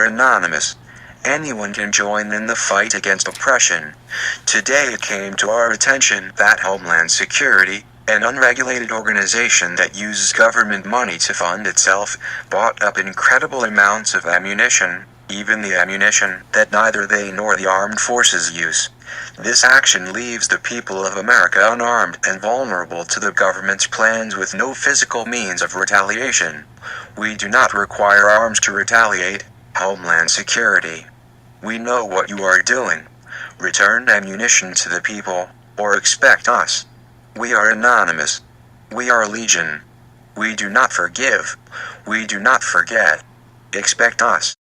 are anonymous. Anyone can join in the fight against oppression. Today it came to our attention that Homeland Security, an unregulated organization that uses government money to fund itself, bought up incredible amounts of ammunition, even the ammunition that neither they nor the armed forces use. This action leaves the people of America unarmed and vulnerable to the government's plans with no physical means of retaliation. We do not require arms to retaliate, Homeland Security. We know what you are doing. Return ammunition to the people, or expect us. We are anonymous. We are legion. We do not forgive. We do not forget. Expect us.